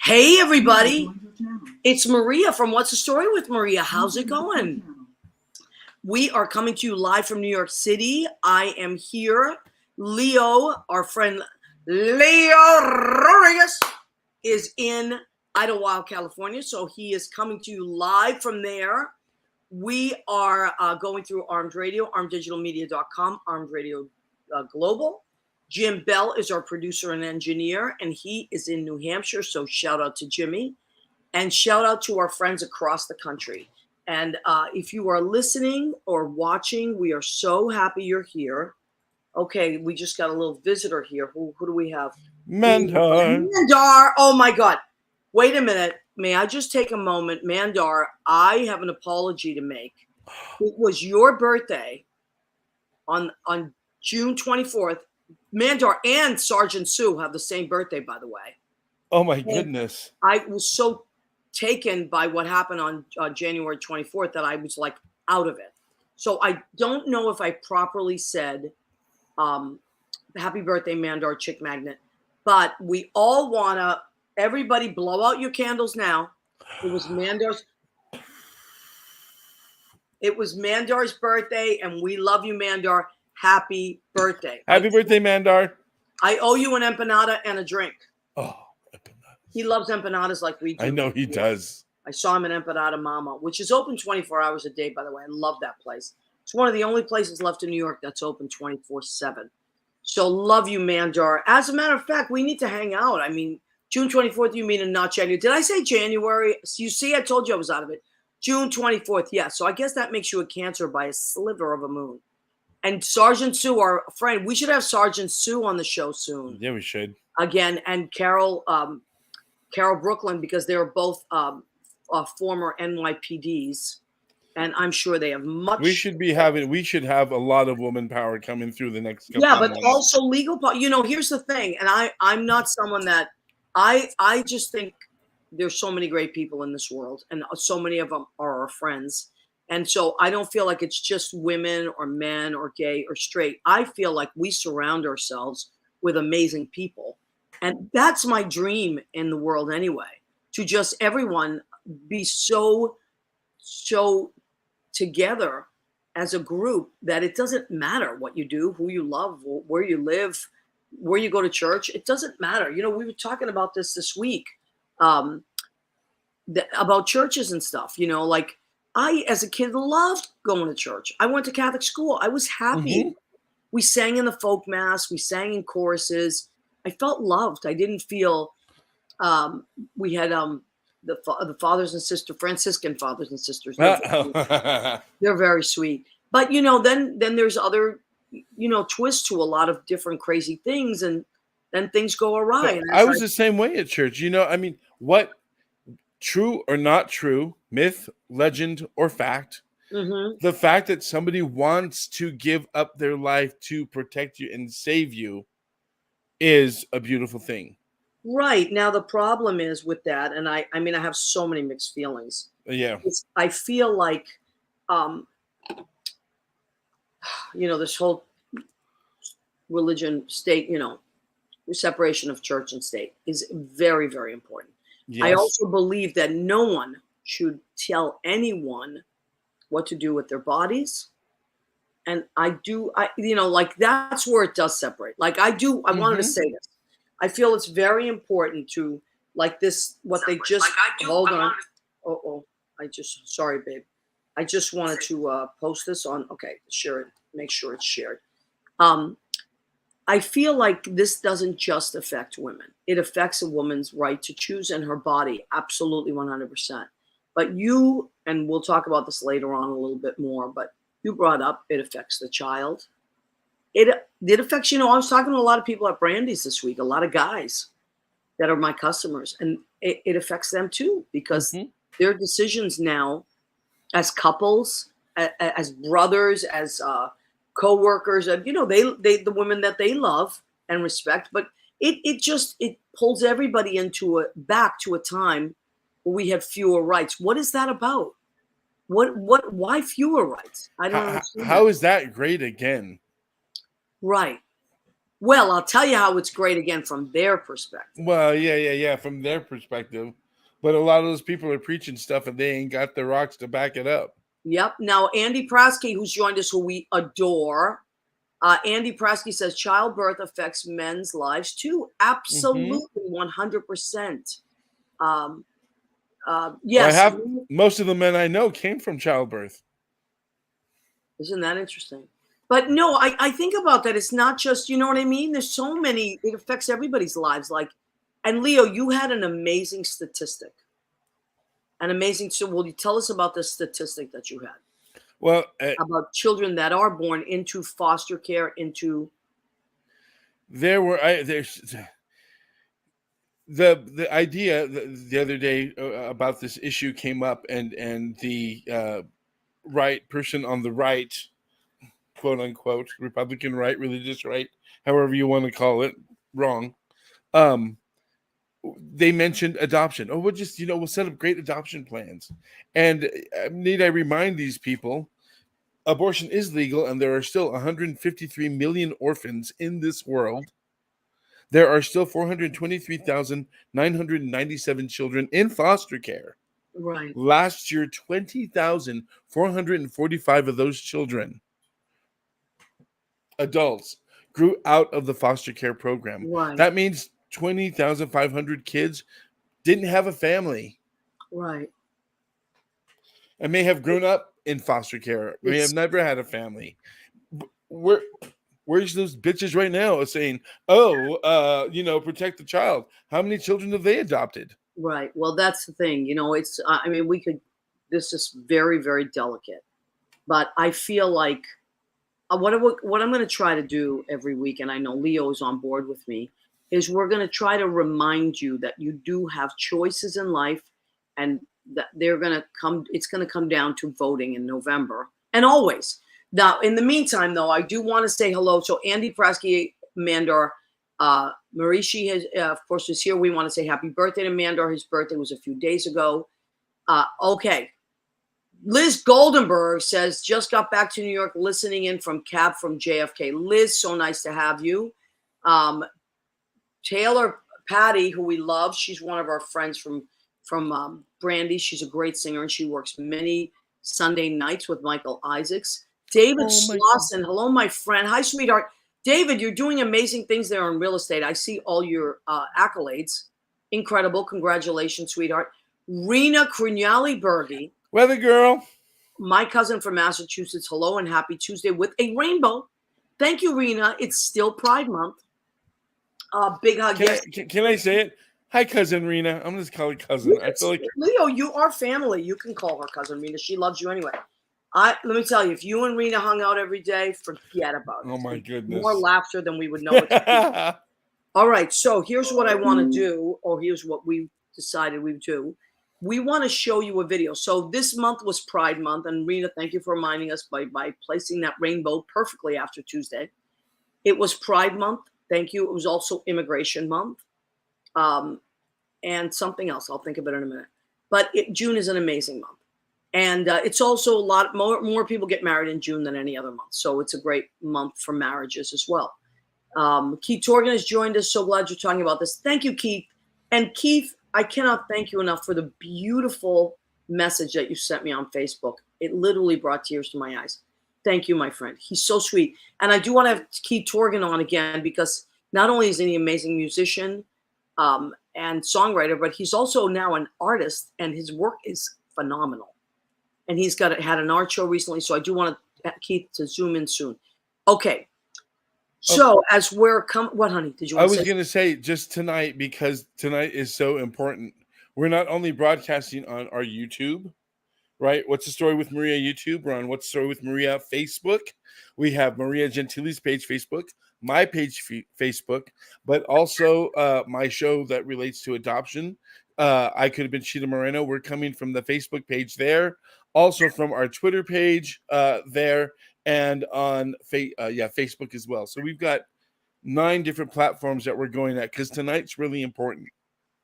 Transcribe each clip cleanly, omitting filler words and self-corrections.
Hey everybody, it's Maria from What's the Story with Maria. How's it going? We are coming to you live from New York City. I am here. Leo, our friend Leo Rodriguez, is in Idlewild, California. So he is coming to you live from there. We are going through Armed Radio, armeddigitalmedia.com, Armed Radio Global. Jim Bell is our producer and engineer, and he is in New Hampshire. So shout out to Jimmy, and shout out to our friends across the country. And if you are listening or watching, we are so happy you're here. Okay, we just got a little visitor here. Who do we have? Mandar. Mandar. Oh my God. Wait a minute. May I just take a moment? Mandar, I have an apology to make. It was your birthday on June 24th. Mandar and Sergeant Sue have the same birthday, by the way. Oh my goodness. I was so taken by what happened on January 24th that I was like out of it. So I don't know if I properly said happy birthday, Mandar Chick Magnet, but we all want to, everybody blow out your candles now. It was Mandar's birthday, and we love you, Mandar. Happy birthday. Happy birthday, Mandar. I owe you an empanada and a drink. Oh, empanadas. He loves empanadas like we do. I know he does. I saw him in Empanada Mama, which is open 24 hours a day, by the way. I love that place. It's one of the only places left in New York that's open 24/7. So love you, Mandar. As a matter of fact, we need to hang out. I mean, June 24th, you mean, and not January. Did I say January? You see, I told you I was out of it. June 24th, yeah. So I guess that makes you a Cancer by a sliver of a moon. And Sergeant Sue, our friend, we should have Sergeant Sue on the show soon. Yeah, we should. Again, and Carol Brooklyn, because they're both former NYPDs, and I'm sure they have much. We should have a lot of woman power coming through the next couple Yeah, of but months. also legal power. You know, here's the thing, and I'm not someone that I just think there's so many great people in this world, and so many of them are our friends. And so I don't feel like it's just women or men or gay or straight. I feel like we surround ourselves with amazing people. And that's my dream in the world anyway, to just everyone be so together as a group that it doesn't matter what you do, who you love, where you live, where you go to church. It doesn't matter. You know, we were talking about this week about churches and stuff, you know, like I, as a kid, loved going to church. I went to Catholic school. I was happy. Mm-hmm. We sang in the folk mass. We sang in choruses. I felt loved. I didn't feel we had the fathers and sisters, Franciscan fathers and sisters. They're very sweet. But, you know, then there's other, you know, twists to a lot of different crazy things, and then things go awry. I was the same way at church. You know, I mean, what, true or not true, myth, legend, or fact, the fact that somebody wants to give up their life to protect you and save you is a beautiful thing. Right. Now, the problem is with that, and I mean, I have so many mixed feelings. Yeah. I feel like, you know, this whole religion state, you know, separation of church and state is very, very important. Yes. I also believe that no one should tell anyone what to do with their bodies. And I you know, like that's where it does separate. Like I wanted to say this. I feel it's very important to, like this, what separate. They just, like hold on. Sorry, babe. I just wanted to post this on, okay, share it, make sure it's shared. I feel like this doesn't just affect women. It affects a woman's right to choose in her body, absolutely 100%. But you, and we'll talk about this later on a little bit more, but you brought up it affects the child. It affects, you know, I was talking to a lot of people at Brandy's this week, a lot of guys that are my customers, and it affects them too, because their decisions now as couples, as brothers, as co-workers, you know, they the women that they love and respect, but it pulls everybody back to a time where we had fewer rights. What is that about? Why fewer rights? I don't understand. How is that great again? Right. Well, I'll tell you how it's great again from their perspective. Well, yeah, from their perspective. But a lot of those people are preaching stuff and they ain't got the rocks to back it up. Yep. Now, Andy Prasky, who's joined us, who we adore, Andy Prasky says childbirth affects men's lives too. Absolutely, 100%. Yes. Most of the men I know came from childbirth. Isn't that interesting? But no, I think about that. It's not just, you know what I mean? There's so many, it affects everybody's lives. Like, and Leo, you had an amazing statistic. So will you tell us about the statistic that you had? Well, about children that are born into foster care, into there's the idea the other day about this issue came up, and the right person on the right, quote unquote, Republican right, religious right, however you want to call it, wrong. They mentioned adoption. Oh, we'll just, we'll set up great adoption plans. And need I remind these people, abortion is legal, and there are still 153 million orphans in this world. There are still 423,997 children in foster care. Right. Last year, 20,445 of those children, adults, grew out of the foster care program. Right. That means 20,500 kids didn't have a family. Right. And may have grown up in foster care. May have never had a family. Where's those bitches right now saying, protect the child? How many children have they adopted? Right. Well, that's the thing. It's, this is very, very delicate. But I feel like what I'm going to try to do every week, and I know Leo is on board with me, is we're going to try to remind you that you do have choices in life, and that it's going to come down to voting in November, and always. Now, in the meantime, though, I do want to say hello. So Andy Prasky, Mandor, Marishi, has, of course, is here. We want to say happy birthday to Mandor. His birthday was a few days ago. Okay. Liz Goldenberg says, just got back to New York, listening in from cab from JFK. Liz, so nice to have you. Taylor Patty, who we love, she's one of our friends from Brandy. She's a great singer, and she works many Sunday nights with Michael Isaacs. David Slauson, hello, my friend. Hi, sweetheart. David, you're doing amazing things there in real estate. I see all your accolades. Incredible. Congratulations, sweetheart. Rena Crugnali-Bergi. Weather girl. My cousin from Massachusetts. Hello and happy Tuesday with a rainbow. Thank you, Rena. It's still Pride Month. Big hug. Can I say it? Hi, cousin Rena. I'm just calling cousin. I feel like Leo, you are family. You can call her cousin Rena. She loves you anyway. Let me tell you, if you and Rena hung out every day, forget about it. Oh my goodness. More laughter than we would know. All right. So here's what I want to do, or here's what we decided we would do. We want to show you a video. So this month was Pride Month, and Rena, thank you for reminding us by placing that rainbow perfectly after Tuesday. It was Pride Month. Thank you. It was also Immigration Month, and something else. I'll think of it in a minute. But June is an amazing month. And it's also a lot more people get married in June than any other month. So it's a great month for marriages as well. Keith Torgan has joined us. So glad you're talking about this. Thank you, Keith. And Keith, I cannot thank you enough for the beautiful message that you sent me on Facebook. It literally brought tears to my eyes. Thank you, my friend. He's so sweet. And I do want to have Keith Torgan on again, because not only is he an amazing musician and songwriter, but he's also now an artist, and his work is phenomenal. And he's had an art show recently, so I do want Keith to zoom in soon. Okay. So as we're what, honey? Did you? I was going to say just tonight, because tonight is so important. We're not only broadcasting on our YouTube, right? What's the Story with Maria YouTube? We're on What's the Story with Maria Facebook. We have Maria Gentili's page Facebook, my page Facebook, but also my show that relates to adoption. I Could Have Been Sheila Moreno. We're coming from the Facebook page there. Also from our Twitter page there, and on Facebook as well. So we've got 9 different platforms that we're going at, because tonight's really important.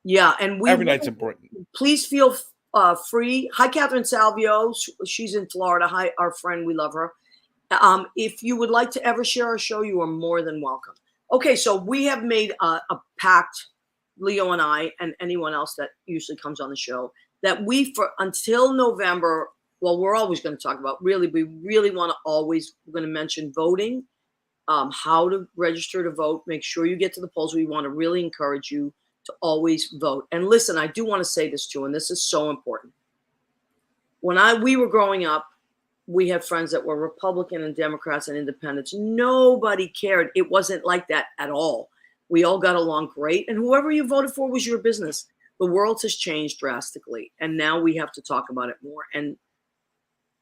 Yeah, and every night's important. Please feel free. Hi, Catherine Salvio. She's in Florida. Hi, our friend. We love her. If you would like to ever share our show, you are more than welcome. Okay, so we have made a pact, Leo and I, and anyone else that usually comes on the show, that we for until November. Well, we're always going to talk about we really want to always. We're going to mention voting, how to register to vote. Make sure you get to the polls. We want to really encourage you to always vote. And listen, I do want to say this too, and this is so important. When we were growing up, we had friends that were Republican and Democrats and independents. Nobody cared. It wasn't like that at all. We all got along great, and whoever you voted for was your business. The world has changed drastically, and now we have to talk about it more. And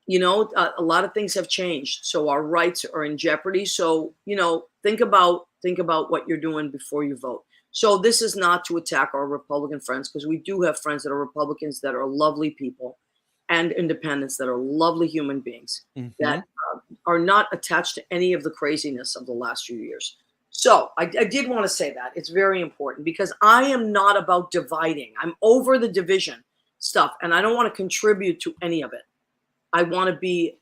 a lot of things have changed, so our rights are in jeopardy. So think about what you're doing before you vote. So this is not to attack our Republican friends, because we do have friends that are Republicans that are lovely people, and independents that are lovely human beings that are not attached to any of the craziness of the last few years. So I did want to say that. It's very important, because I am not about dividing. I'm over the division stuff, and I don't want to contribute to any of it. I want to be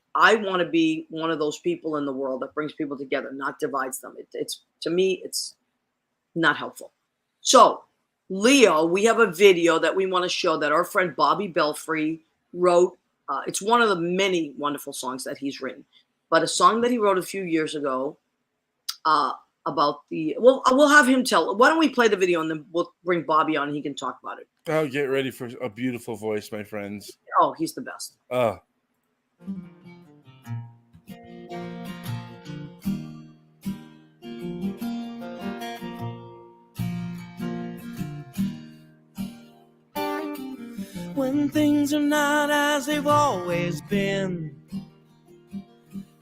one of those people in the world that brings people together, not divides them. It's to me, it's not helpful. So, Leo, we have a video that we want to show that our friend Bobby Belfry wrote. It's one of the many wonderful songs that he's written, but a song that he wrote a few years ago about we'll have him tell. Why don't we play the video and then we'll bring Bobby on and he can talk about it. Oh, get ready for a beautiful voice, my friends. Oh, he's the best. When things are not as they've always been,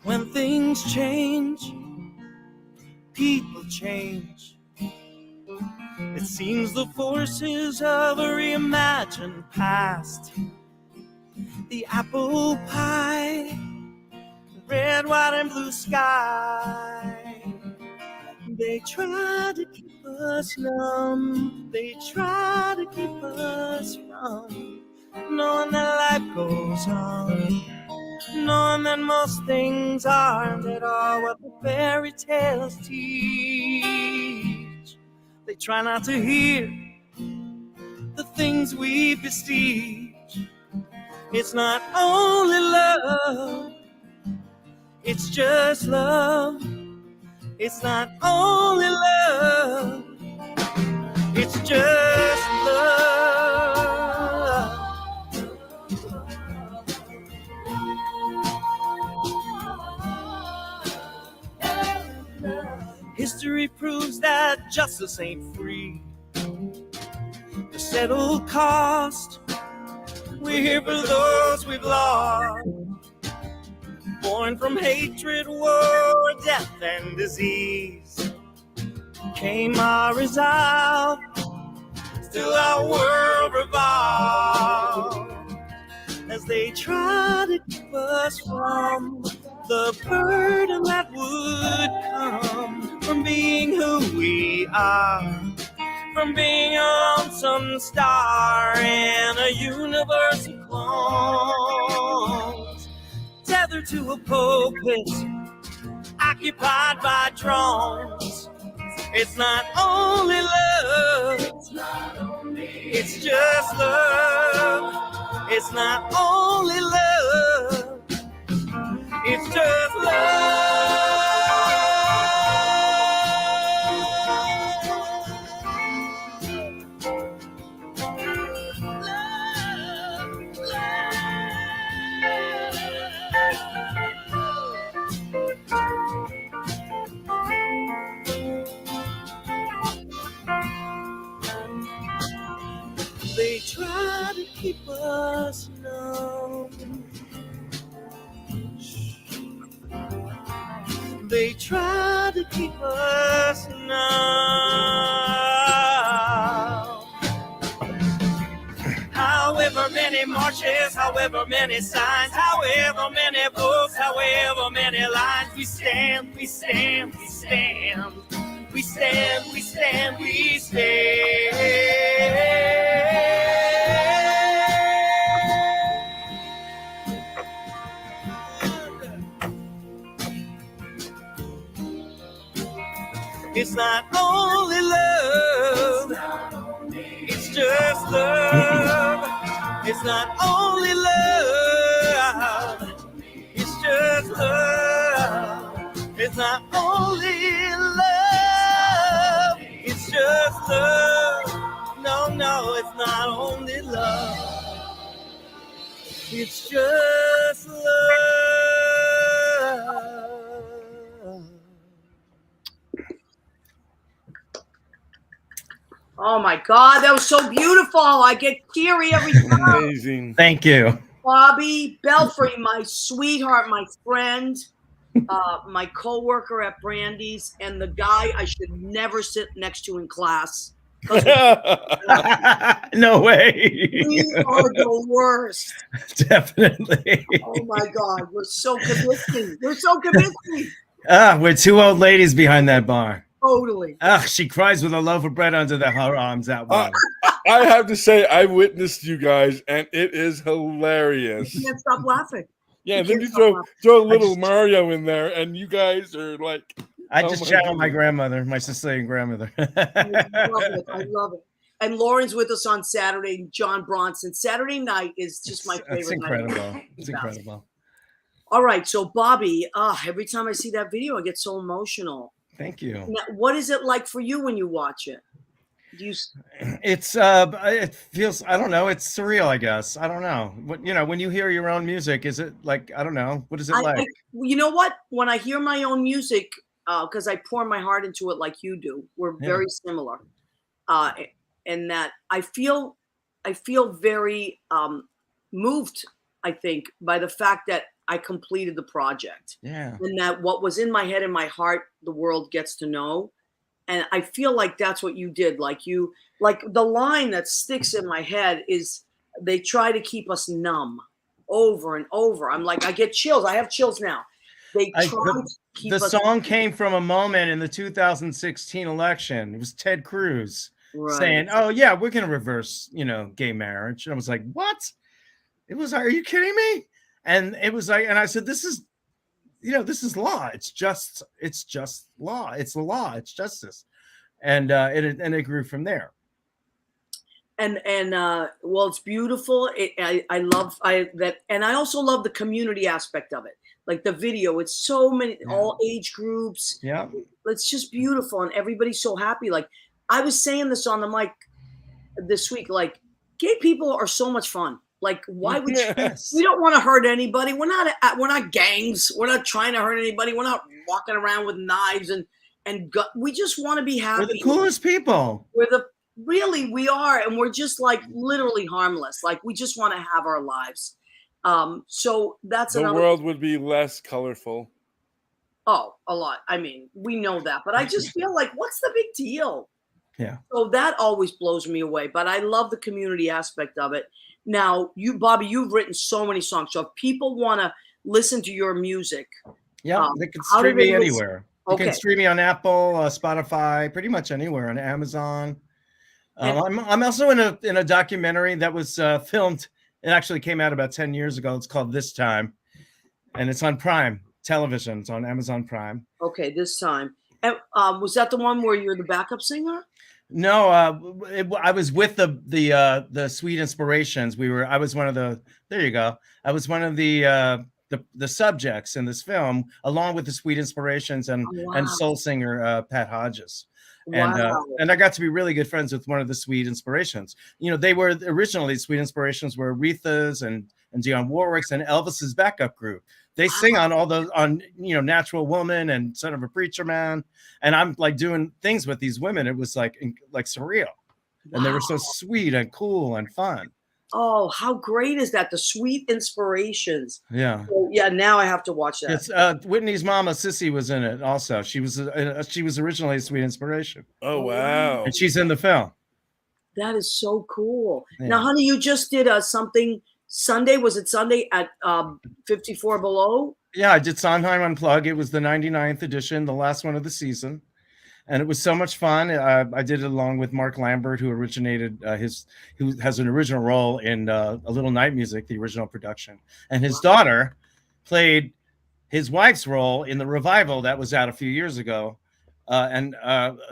when things change, people change. It seems the forces of a reimagined past, the apple pie, red, white, and blue sky. They try to keep us numb. They try to keep us from knowing that life goes on, knowing that most things aren't at all what the fairy tales teach. They try not to hear the things we beseech. It's not only love, it's just love. It's not only love, it's just love. History proves that justice ain't free. The settled cost, we're here for those we've lost. Born from hatred, war, death, and disease, came our resolve, still our world revolved. As they try to keep us from the burden that would come from being who we are, from being a lonesome star in a universe of clones, tethered to a pulpit, occupied by drones. It's not only love, it's just love. It's not only love, it's just love. They try to keep us numb. They try to keep us numb. However many marches, however many signs, however many votes, however many lines, we stand, we stand, we stand. We stand, we stand, we stand. It's It's not only love. It's just love. It's not only love. It's just love. It's not only love. It's just love. No, no, it's not only love. It's just love. Oh my God, that was so beautiful. I get teary every time. Amazing. Thank you. Bobby Belfry, my sweetheart, my friend, my co-worker at Brandy's, and the guy I should never sit next to in class. No way. We are the worst. Definitely. Oh my God, we're so convincing. We're so convincing. We're two old ladies behind that bar. Totally. She cries with a loaf of bread under her arms out loud. I have to say, I witnessed you guys, and it is hilarious. You can't stop laughing. Yeah, and then you throw a little Mario in there, and you guys are like. I just channel my grandmother, my Sicilian grandmother. I love it. I love it. And Lauren's with us on Saturday. John Bronson. Saturday night is just my favorite. It's incredible. Night. It's incredible. All right, so Bobby, every time I see that video, I get so emotional. Thank you. Now, what is it like for you when you watch it? Do you? It's it feels, I don't know, it's surreal, I guess. I don't know. What, you know, when you hear your own music, is it like, I don't know, what is it like? You know what? When I hear my own music, because I pour my heart into it like you do, we're very similar. And that I feel very moved, I think, by the fact that I completed the project. Yeah. And that what was in my head and my heart, the world gets to know. And I feel like that's what you did. Like the line that sticks in my head is they try to keep us numb over and over. I'm like, I get chills. I have chills now. They try to keep us. The song came from a moment in the 2016 election. It was Ted Cruz saying, "Oh yeah, we're going to reverse, gay marriage." And I was like, "What?" It was, "Are you kidding me?" And it was like, and I said, "This is, this is law. It's just law. It's the law. It's justice." And it grew from there. And well, it's beautiful. I love that, and I also love the community aspect of it. Like the video, it's so many, all age groups. Yeah, it's just beautiful, and everybody's so happy. Like I was saying this on the mic this week. Like gay people are so much fun. Like why would you? We don't want to hurt anybody. We're not gangs. We're not trying to hurt anybody. We're not walking around with knives and we just want to be happy. We're the coolest people. We are, and we're just like literally harmless. Like we just want to have our lives. So that's the world would be less colorful. Oh, a lot. I mean, we know that, but I just feel like, what's the big deal? Yeah. So that always blows me away. But I love the community aspect of it. Now, Bobby, you've written so many songs. So if people want to listen to your music, they can stream me anywhere. You can stream me on Apple, Spotify, pretty much anywhere, on Amazon. I'm also in a documentary that was filmed. It actually came out about 10 years ago. It's called This Time, and it's on Prime Television. It's on Amazon Prime. Okay, This Time. And, was that the one where you're the backup singer? No, I was with the Sweet Inspirations. I was one of the. There you go. I was one of the subjects in this film, along with the Sweet Inspirations and soul singer Pat Hodges. And I got to be really good friends with one of the Sweet Inspirations. They were originally Sweet Inspirations were Aretha's and Dionne Warwick's and Elvis's backup group. They sing on all those Natural Woman and Son of a Preacher Man, and I'm like doing things with these women. It was like surreal, and they were so sweet and cool and fun. Oh, how great is that? The Sweet Inspirations. Yeah. So, yeah. Now I have to watch that. It's Whitney's mama, Sissy, was in it also. She was originally a Sweet Inspiration. Oh, wow. And she's in the film. That is so cool. Yeah. Now, honey, you just did something Sunday. Was it Sunday at 54 Below? Yeah, I did Sondheim Unplugged. It was the 99th edition, the last one of the season. And it was so much fun. I did it along with Mark Lambert, who originated who has an original role in A Little Night Music, the original production. And his daughter played his wife's role in the revival that was out a few years ago, And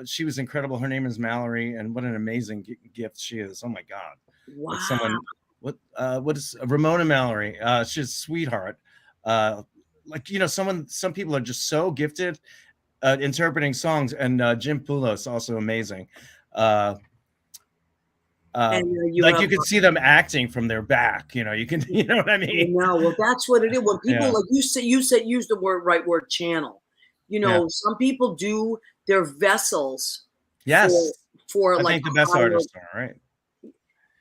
she was incredible. Her name is Mallory, and what an amazing gift she is. Oh my God. Wow. Like someone, what is Ramona Mallory? She's a sweetheart. Like, some people are just so gifted interpreting songs, and Jim Poulos also amazing. Like you can see them acting from their back, you can, you know what I mean? No, well, that's what it is. When people, like you said, use the right word, channel. Some people do their vessels. Yes. For I like think the best artists are, right?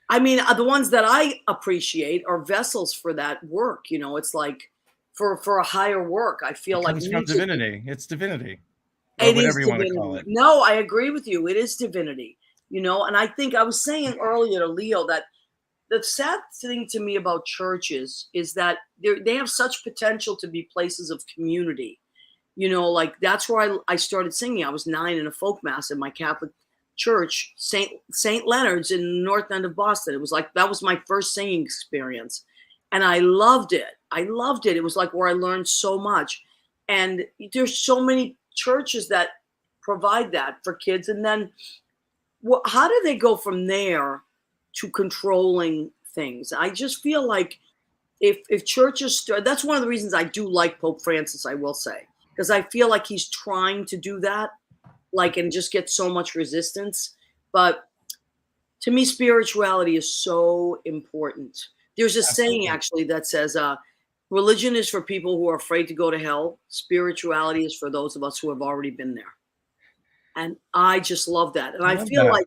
I mean, the ones that I appreciate are vessels for that work. It's like for a higher work. I feel like it's from divinity. It's divinity. Or it whatever is you want divinity. to call it. No, I agree with you. It is divinity. And I think I was saying earlier to Leo that the sad thing to me about churches is that they have such potential to be places of community. Like that's where I started singing. I was 9 in a folk mass in my Catholic church, St. Leonard's in the North End of Boston. It was like, that was my first singing experience. And I loved it. It was like where I learned so much. And there's so many churches that provide that for kids. And then how do they go from there to controlling things? I just feel like if churches that's one of the reasons I do like Pope Francis, I will say, because I feel like he's trying to do that, and just get so much resistance. But to me, spirituality is so important. There's a saying actually that says, religion is for people who are afraid to go to hell. Spirituality is for those of us who have already been there. And I just love that. And I feel like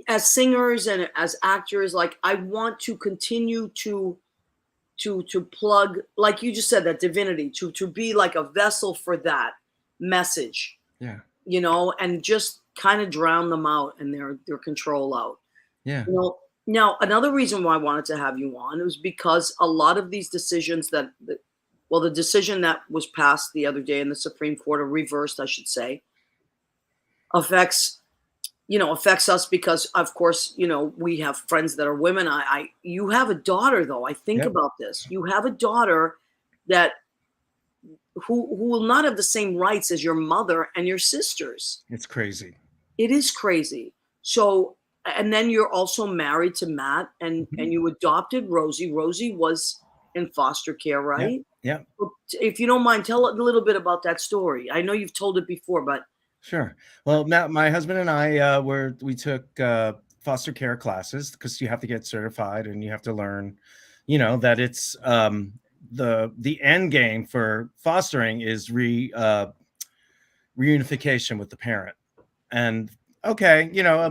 as singers and as actors, I want to continue to plug, like you just said, that divinity, to be like a vessel for that message. Yeah. And just kind of drown them out and their control out. Yeah. Now, another reason why I wanted to have you on was because a lot of these decisions the decision that was passed the other day in the Supreme Court, or reversed, I should say, affects us because, of course, we have friends that are women. You have a daughter, though. I think about this. You have a daughter that who will not have the same rights as your mother and your sisters. It's crazy. It is crazy. So, and then you're also married to Matt, and you adopted Rosie. Rosie was in foster care, right? Yeah. If you don't mind, tell a little bit about that story. I know you've told it before, but sure. Well, Matt, my husband and I we took foster care classes because you have to get certified and you have to learn, that it's the end game for fostering is reunification with the parent. And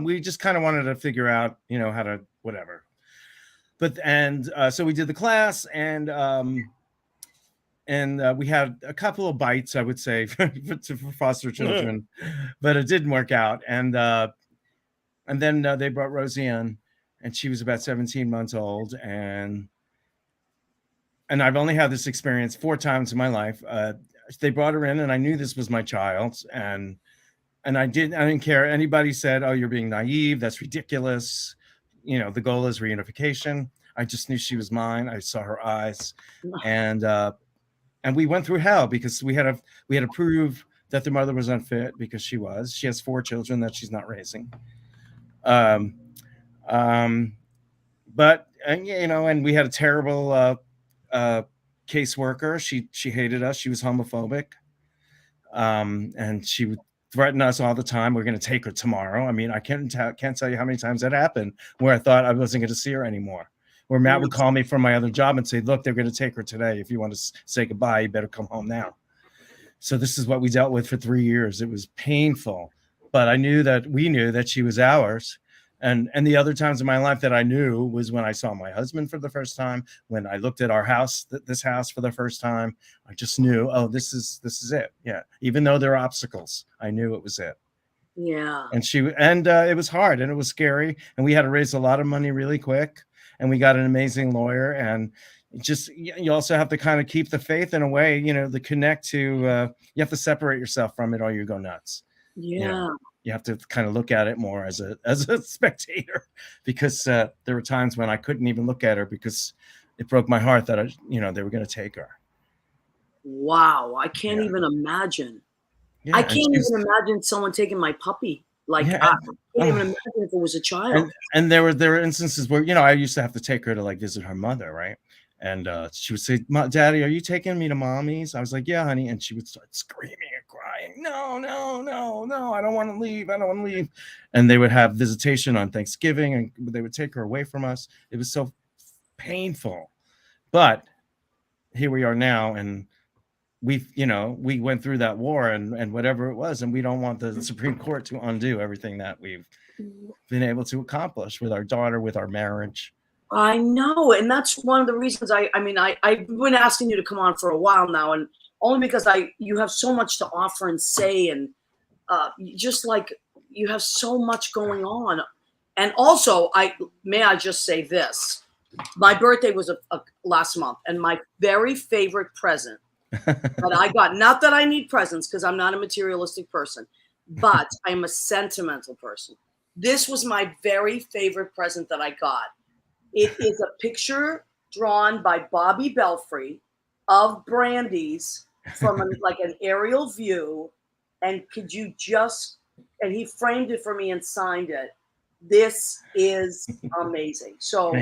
we just kind of wanted to figure out, how to whatever. But so we did the class, and we had a couple of bites, I would say, for foster children, but it didn't work out. And then they brought Rosie in, and she was about 17 months old. And I've only had this experience 4 times in my life. They brought her in, and I knew this was my child. And I didn't care. Anybody said, "Oh, you're being naive. That's ridiculous. The goal is reunification." I just knew she was mine. I saw her eyes, and we went through hell because we had to prove that the mother was unfit because she has 4 children that she's not raising. But and we had a terrible caseworker. She hated us. She was homophobic. And she would threaten us all the time. We're going to take her tomorrow. I mean, I can't tell you how many times that happened where I thought I wasn't going to see her anymore. Where Matt would call me from my other job and say, "Look, they're going to take her today. If you want to say goodbye, you better come home now." So this is what we dealt with for 3 years. It was painful, but we knew that she was ours. And the other times in my life that I knew was when I saw my husband for the first time, when I looked at our house, this house for the first time. I just knew, oh, this is it. Yeah. Even though there are obstacles, I knew it was it. Yeah. And it was hard and it was scary. And we had to raise a lot of money really quick. And we got an amazing lawyer. And just, you also have to kind of keep the faith in a way, to connect to, you have to separate yourself from it or you go nuts. Yeah. You have to kind of look at it more as a spectator, because there were times when I couldn't even look at her because it broke my heart that they were going to take her. Wow, I can't even imagine. I can't even imagine someone taking my puppy. Like, I can't even imagine if it was a child. And there were instances where, I used to have to take her to like visit her mother, right? And she would say, "Daddy, are you taking me to mommy's?" I was like, "Yeah, honey." And she would start screaming and crying. No, no, no, no, I don't want to leave. I don't want to leave. And they would have visitation on Thanksgiving, and they would take her away from us. It was so painful. But here we are now, and we went through that war and whatever it was, and we don't want the Supreme Court to undo everything that we've been able to accomplish with our daughter, with our marriage. I know, and that's one of the reasons I've been asking you to come on for a while now, and only because you have so much to offer and say, and just like you have so much going on. And also, I just say this: my birthday was last month, and my very favorite present that I got, not that I need presents because I'm not a materialistic person, but I'm a sentimental person. This was my very favorite present that I got. It is a picture drawn by Bobby Belfry of Brandy's from like an aerial view. And and he framed it for me and signed it. This is amazing. So,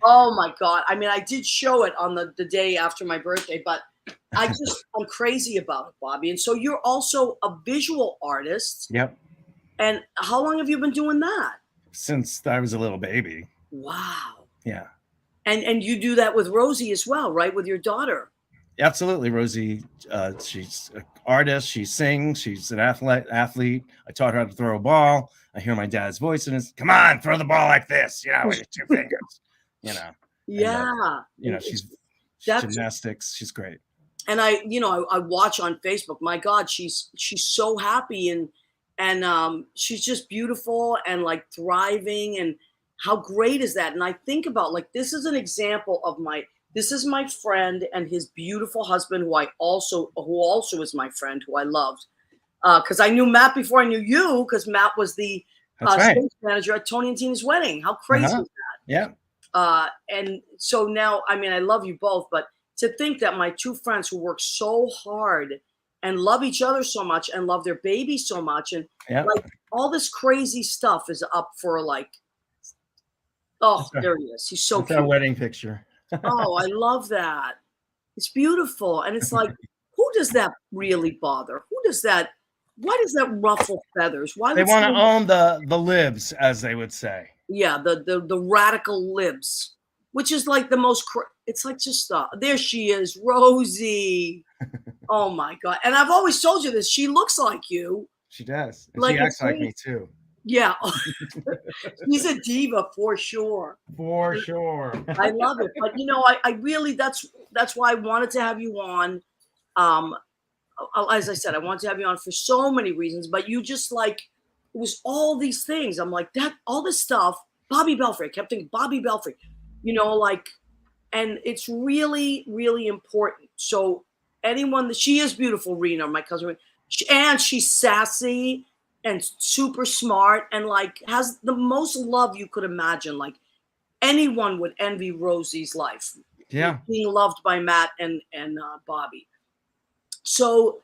oh my God. I mean, I did show it on the day after my birthday, but I'm crazy about it, Bobby. And so you're also a visual artist. Yep. And how long have you been doing that? Since I was a little baby. Wow. Yeah. And you do that with Rosie as well, right? With your daughter. Absolutely. Rosie, she's an artist. She sings. She's an athlete. I taught her how to throw a ball. I hear my dad's voice and it's, "Come on, throw the ball like this, with your 2 fingers, Yeah. And, she's gymnastics. She's great. And I watch on Facebook. My God, she's so happy and she's just beautiful and like thriving. And how great is that? And I think about like, this is an example of this is my friend and his beautiful husband, who also is my friend, who I loved. Because I knew Matt before I knew you, because Matt was the stage manager at Tony and Tina's wedding. How crazy is that? Yeah. And so now, I mean, I love you both, but to think that my 2 friends who work so hard and love each other so much and love their baby so much, and like all this crazy stuff is up for like, there he is. He's so cute. Our wedding picture. Oh, I love that. It's beautiful. And it's like, who does that really bother? Why does that ruffle feathers? Why they want to own the libs, as they would say. Yeah, the radical libs, which is like the most. It's like just there she is, Rosie. Oh my God! And I've always told you this. She looks like you. She does. And like she acts like me too. Yeah, she's a diva for sure. For sure. I love it, but I really that's why I wanted to have you on. As I said, I wanted to have you on for so many reasons, but you just like, it was all these things. I'm like, that all this stuff, Bobby Belfry. I kept thinking Bobby Belfry, and it's really, really important. So she is beautiful, Rena, my cousin, and she's sassy and super smart and like has the most love you could imagine. Like anyone would envy Rosie's life. Yeah. Being loved by Matt and Bobby. So,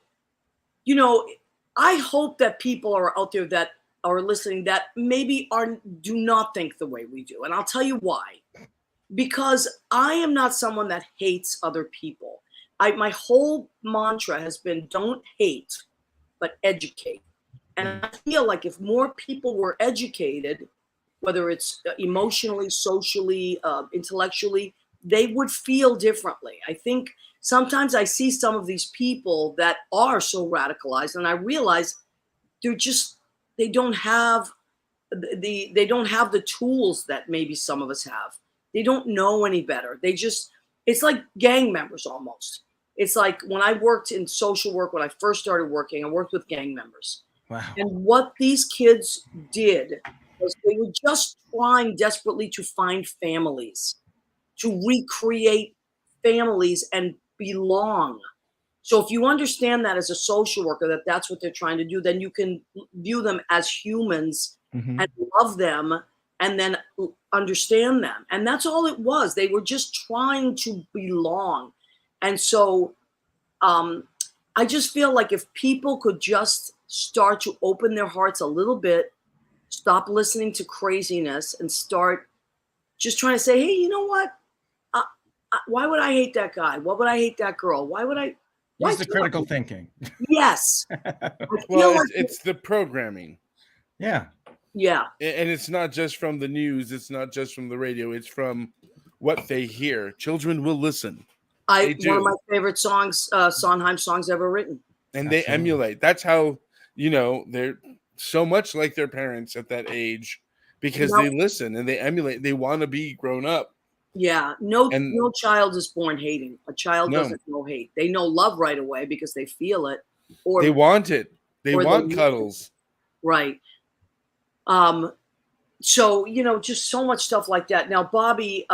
I hope that people are out there that are listening that maybe do not think the way we do. And I'll tell you why. Because I am not someone that hates other people. My whole mantra has been don't hate, but educate. And I feel like if more people were educated, whether it's emotionally, socially, intellectually, they would feel differently. I think sometimes I see some of these people that are so radicalized, and I realize they don't have the tools that maybe some of us have. They don't know any better. It's like gang members almost. It's like when I worked in social work, when I first started working, I worked with gang members. Wow. And what these kids did was they were just trying desperately to find families, to recreate families and belong. So if you understand that as a social worker, that's what they're trying to do, then you can view them as humans and love them and then understand them. And that's all it was. They were just trying to belong. And so I just feel like if people could just start to open their hearts a little bit, stop listening to craziness, and start just trying to say, hey, you know what? Why would I hate that guy? Why would I hate that girl? Why would I? Use the critical thinking. Yes. Well, it's the programming. Yeah. Yeah. And it's not just from the news. It's not just from the radio. It's from what they hear. Children will listen. One of my favorite songs, Sondheim songs ever written. And they emulate. That's how, they're so much like their parents at that age, because they listen and they emulate. They want to be grown up. Yeah. No child is born hating. A child doesn't know hate. They know love right away because they feel it. Or they want it. They want cuddles. Right. So, just so much stuff like that. Now, Bobby,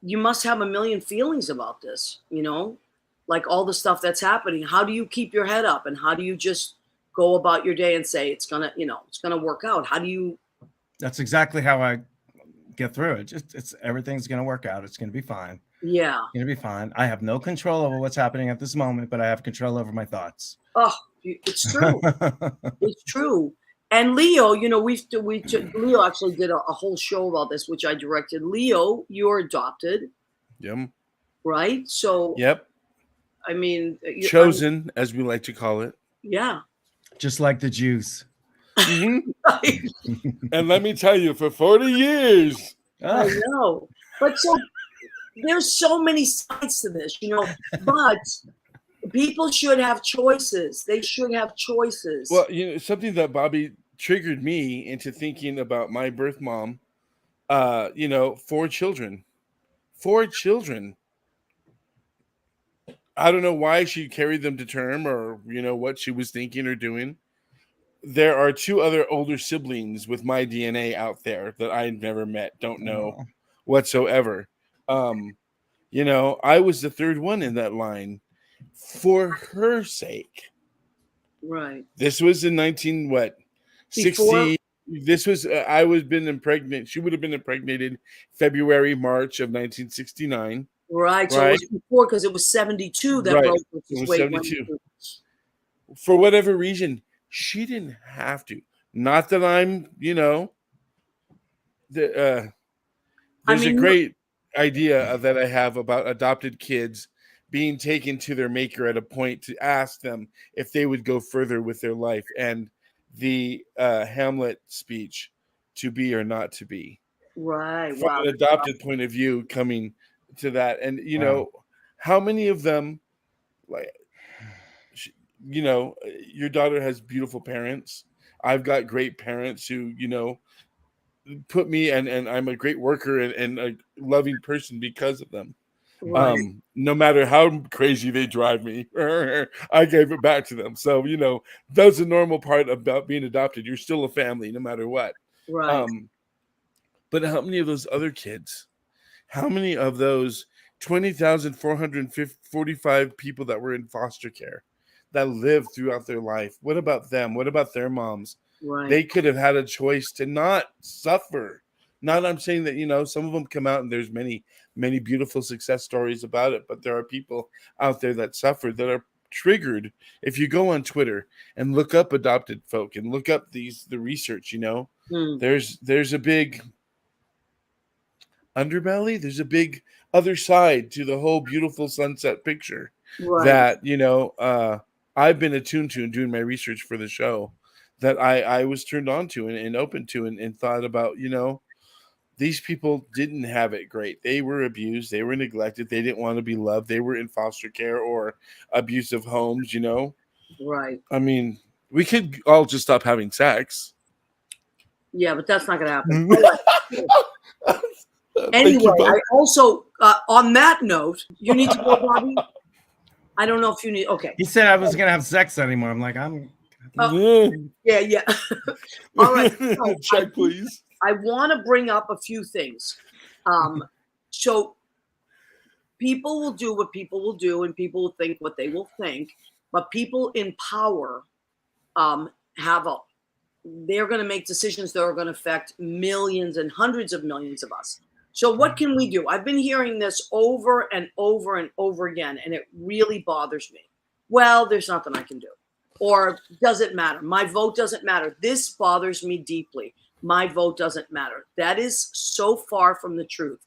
you must have a million feelings about this, like all the stuff that's happening. How do you keep your head up, and how do you just go about your day and say it's gonna work out? How do you? That's exactly how I get through it. It's everything's gonna work out. It's gonna be fine. Yeah, it's gonna be fine. I have no control over what's happening at this moment, but I have control over my thoughts. Oh, it's true. It's true. And Leo, Leo actually did a whole show about this, which I directed. Leo, you're adopted. Yep. Right? So. Yep. Chosen, as we like to call it. Yeah. Just like the Jews. Mm-hmm. And let me tell you, for 40 years. I know. But so there's so many sides to this, but people should have choices. They should have choices. Well, something that Bobby triggered me into thinking about my birth mom, 4 children. 4 children. I don't know why she carried them to term, or, what she was thinking or doing. There are 2 other older siblings with my DNA out there that I never met, don't know whatsoever. I was the 3rd one in that line for her sake. Right. This was in 60. This was, I was been impregnated. She would have been impregnated February, March of 1969. Right. So it was before, because it was 72 that Rosie was 72. For whatever reason, she didn't have to. Not that I'm, there's a great idea that I have about adopted kids being taken to their maker at a point to ask them if they would go further with their life, and the Hamlet speech, to be or not to be. Right. From an adopted point of view, coming to that. And how many of them, like, your daughter has beautiful parents. I've got great parents who put me, and I'm a great worker and a loving person because of them. Right. No matter how crazy they drive me, I gave it back to them. So that's the normal part about being adopted. You're still a family no matter what. Right. But how many of those other kids? How many of those 20,445 people that were in foster care that lived throughout their life? What about them? What about their moms? Right. They could have had a choice to not suffer. Not, I'm saying that, some of them come out and there's many, many beautiful success stories about it, but there are people out there that suffer, that are triggered. If you go on Twitter and look up adopted folk and look up the research, there's a big underbelly, there's a big other side to the whole beautiful sunset picture that I've been attuned to in doing my research for the show, that I was turned on to and open to, and thought about, these people didn't have it great. They were abused, they were neglected, they didn't want to be loved, they were in foster care or abusive homes. Right. I mean, we could all just stop having sex. Yeah, but that's not gonna happen. Anyway, I also, on that note, you need to go, Bobby. I don't know if you need. Okay. He said I was gonna have sex anymore. I'm like, yeah. All right. So check, please. I want to bring up a few things. So people will do what people will do, and people will think what they will think. But people in power they're going to make decisions that are going to affect millions and hundreds of millions of us. So what can we do? I've been hearing this over and over and over again, and it really bothers me. Well, there's nothing I can do. Or does it matter? My vote doesn't matter. This bothers me deeply. My vote doesn't matter. That is so far from the truth.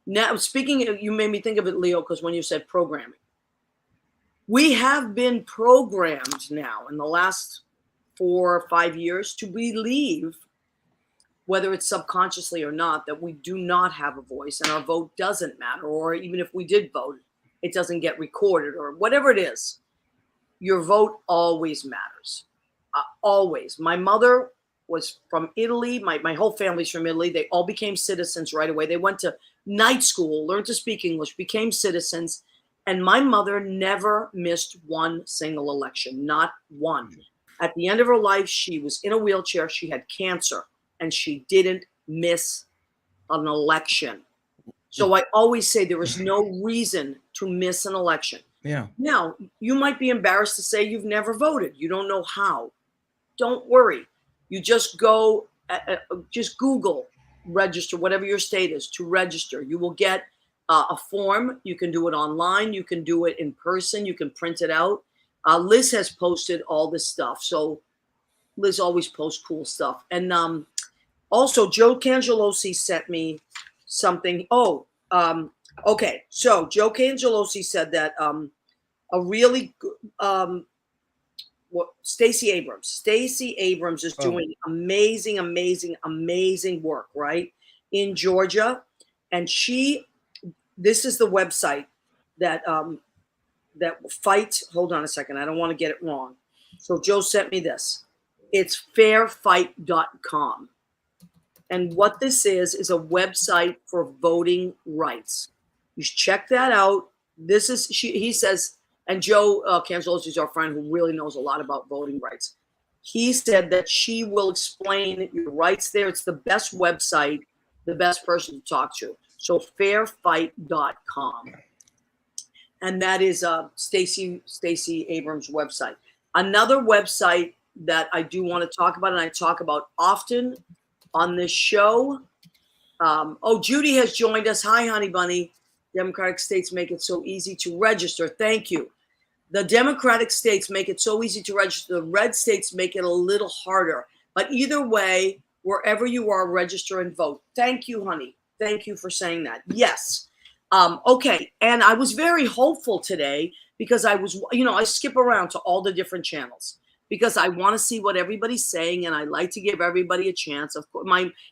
Now, speaking of, you made me think of it, Leo, because when you said programming, we have been programmed now in the last 4 or 5 years to believe, whether it's subconsciously or not, that we do not have a voice and our vote doesn't matter. Or even if we did vote, it doesn't get recorded or whatever it is. Your vote always matters. Always. My mother was from Italy. My whole family's from Italy. They all became citizens right away. They went to night school, learned to speak English, became citizens. And my mother never missed one single election, not one. At the end of her life, she was in a wheelchair. She had cancer, and she didn't miss an election. So I always say there is no reason to miss an election. Yeah. Now, you might be embarrassed to say you've never voted. You don't know how. Don't worry. You just go, just Google register, whatever your state is, to register. You will get a form. You can do it online. You can do it in person. You can print it out. Liz has posted all this stuff. So Liz always posts cool stuff. And also, Joe Cangelosi sent me something. Okay. So Joe Cangelosi said that a really Stacey Abrams is doing amazing work, right, in Georgia. And this is the website that hold on a second, I don't want to get it wrong. So Joe sent me this. It's fairfight.com. And what this is a website for voting rights. You should check that out. He says, and Joe Cangelosi is our friend who really knows a lot about voting rights. He said that she will explain your rights there. It's the best website, the best person to talk to. So fairfight.com. And that is Stacey Abrams' website. Another website that I do want to talk about, and I talk about often on this show. Judy has joined us. Hi, honey bunny. Democratic states make it so easy to register. Thank you. The Democratic states make it so easy to register. The red states make it a little harder. But either way, wherever you are, register and vote. Thank you, honey. Thank you for saying that. Yes. Okay. And I was very hopeful today because I skip around to all the different channels because I want to see what everybody's saying. And I like to give everybody a chance. Of course,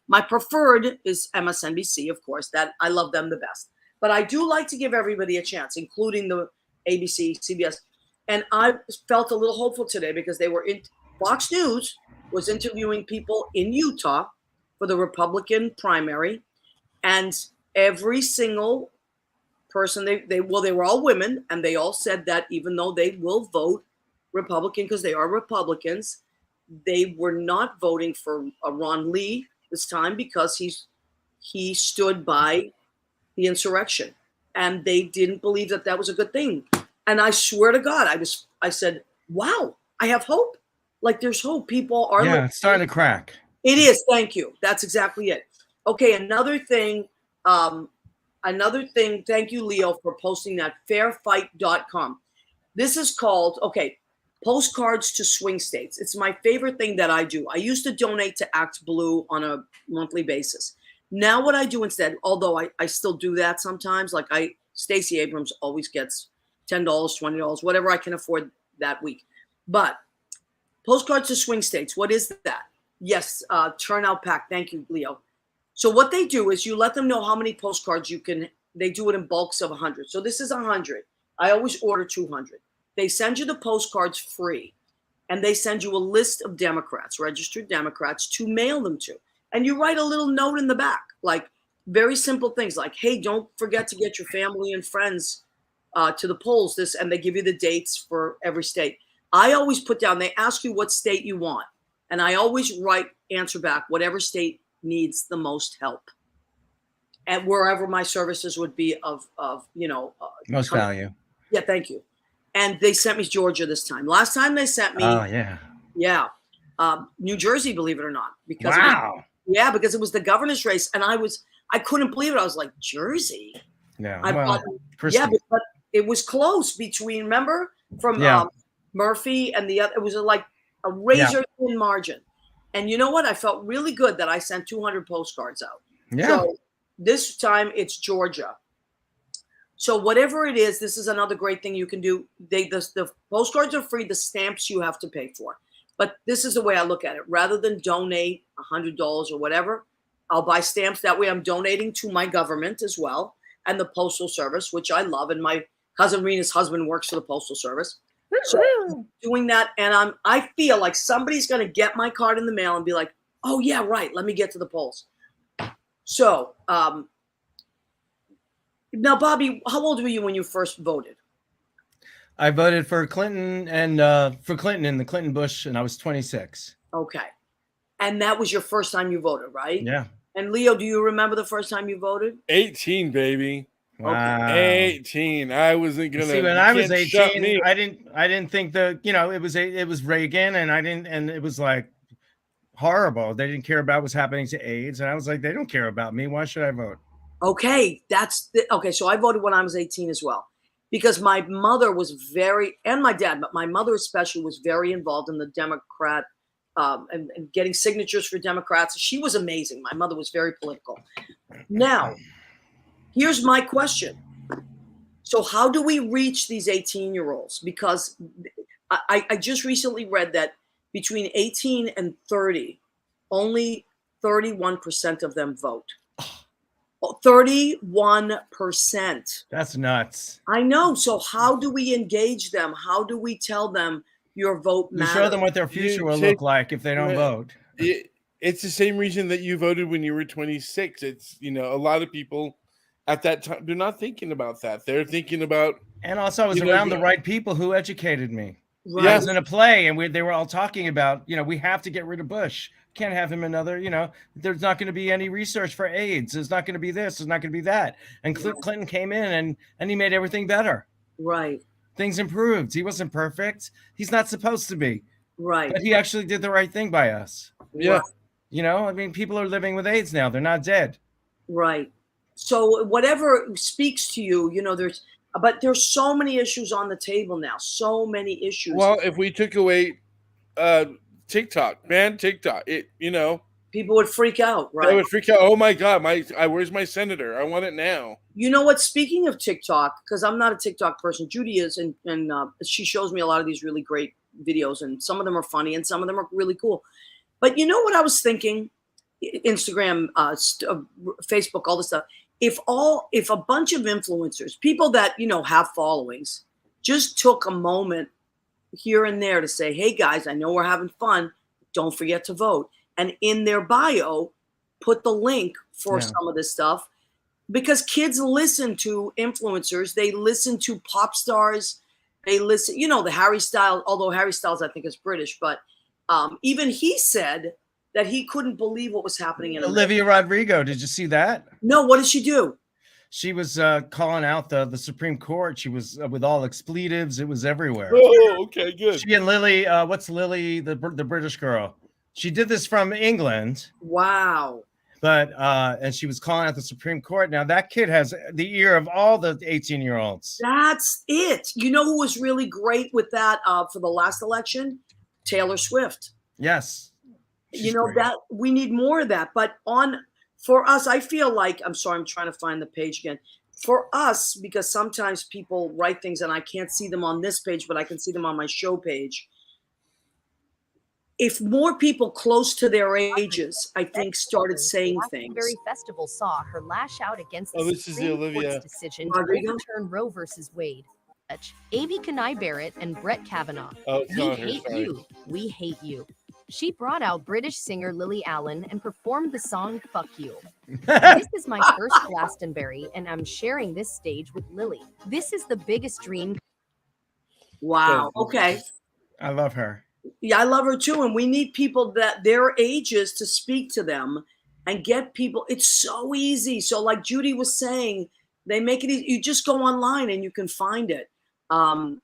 my preferred is MSNBC, of course, that I love them the best. But I do like to give everybody a chance, including the ABC, CBS. And I felt a little hopeful today because Fox News was interviewing people in Utah for the Republican primary. And every single person, they were all women, and they all said that even though they will vote Republican because they are Republicans, they were not voting for Ron Lee this time because he stood by the insurrection, and they didn't believe that was a good thing. And I swear to God, I said, wow, I have hope. Like there's hope. People are. Yeah, it's starting to crack. It is. Thank you. That's exactly it. Okay. Another thing. Thank you, Leo, for posting that. Fairfight.com. This is called, Postcards to Swing States. It's my favorite thing that I do. I used to donate to Act Blue on a monthly basis. Now what I do instead, although I still do that sometimes, Stacey Abrams always gets $10, $20, whatever I can afford that week. But Postcards to Swing States, what is that? Yes, turnout pack. Thank you, Leo. So what they do is you let them know how many postcards they do it in bulks of 100. So this is 100. I always order 200. They send you the postcards free, and they send you a list of Democrats, registered Democrats, to mail them to. And you write a little note in the back, like very simple things like, hey, don't forget to get your family and friends to the polls. And they give you the dates for every state. I always put down, they ask you what state you want. And I always answer back, whatever state needs the most help. And wherever my services would be of most value. Yeah, thank you. And they sent me Georgia this time. Last time they sent me. Oh, yeah. Yeah. New Jersey, believe it or not. Because wow. Because it was the governor's race. And I was I couldn't believe it. I was like, Jersey. Yeah. I Well, thought, yeah, but it was close between. Remember from Murphy and the other. It was like a razor thin margin. And you know what? I felt really good that I sent 200 postcards out. Yeah. So this time it's Georgia. So whatever it is, this is another great thing you can do. The postcards are free. The stamps you have to pay for. But this is the way I look at it. Rather than donate $100 or whatever, I'll buy stamps. That way I'm donating to my government as well and the Postal Service, which I love. And my cousin Rena's husband works for the Postal Service. So doing that, and I feel like somebody's going to get my card in the mail and be like, oh, yeah, right, let me get to the polls. So now, Bobby, how old were you when you first voted? I voted for Clinton and for Clinton in the Clinton-Bush, and I was 26. Okay. And that was your first time you voted, right? Yeah. And Leo, do you remember the first time you voted? 18, baby. Wow. 18. I wasn't gonna. See, when I was 18, I didn't think it was Reagan, and it was like horrible. They didn't care about what was happening to AIDS, and I was like, they don't care about me. Why should I vote? Okay, okay. So I voted when I was 18 as well, because my mother was and my dad, but my mother especially was very involved in the Democrat and getting signatures for Democrats. She was amazing. My mother was very political. Now, here's my question. So how do we reach these 18-year-olds? Because I just recently read that between 18 and 30, only 31% of them vote. 31%. That's nuts. I know. So how do we engage them? How do we tell them your vote matters? You show them what their future will look like if they don't vote. It's the same reason that you voted when you were 26. It's, a lot of people at that time, they're not thinking about that. They're thinking about. And also, I was around the right people who educated me. Right. I was in a play, and they were all talking about, we have to get rid of Bush. Can't have him another, there's not going to be any research for AIDS. There's not going to be this. There's not going to be that. And Clinton came in and he made everything better. Right. Things improved. He wasn't perfect. He's not supposed to be. Right. But he actually did the right thing by us. Yeah. People are living with AIDS now. They're not dead. Right. So whatever speaks to you, but there's so many issues on the table now. So many issues. Well, if we took away TikTok, people would freak out, right? They would freak out. Oh my God, where's my senator? I want it now. You know what? Speaking of TikTok, because I'm not a TikTok person, Judy is, and she shows me a lot of these really great videos, and some of them are funny, and some of them are really cool. But you know what I was thinking? Instagram, Facebook, all this stuff. If a bunch of influencers, people that have followings, just took a moment here and there to say, hey guys, I know we're having fun, don't forget to vote, and in their bio put the link for some of this stuff, because kids listen to influencers, they listen to pop stars, they listen, the Harry Styles, although Harry Styles I think is British, but even he said that he couldn't believe what was happening in Olivia Rodrigo. Did you see that? No, what did she do? She was calling out the Supreme Court. She was with all expletives. It was everywhere. Oh, okay, good. She and Lily, what's Lily, the British girl? She did this from England. Wow. But and she was calling out the Supreme Court. Now that kid has the ear of all the 18-year-olds. That's it. You know who was really great with that for the last election? Taylor Swift. Yes. Great. That we need more of that. But for us, I feel like, I'm sorry, I'm trying to find the page again. For us, because sometimes people write things and I can't see them on this page, but I can see them on my show page. If more people close to their ages, I think, started saying things. Glastonbury Festival saw her lash out against the this is the Supreme Olivia. Court's decision to overturn Roe versus Wade. Amy Coney Barrett and Brett Kavanaugh. Oh, it's We not her, hate sorry. you. We hate you. She brought out British singer Lily Allen and performed the song Fuck You. This is my first Glastonbury, and I'm sharing this stage with Lily. This is the biggest dream. Wow. Okay. I love her. Yeah, I love her too. And we need people that their ages to speak to them and get people. It's so easy. So like Judy was saying, they make it easy. You just go online and you can find it. And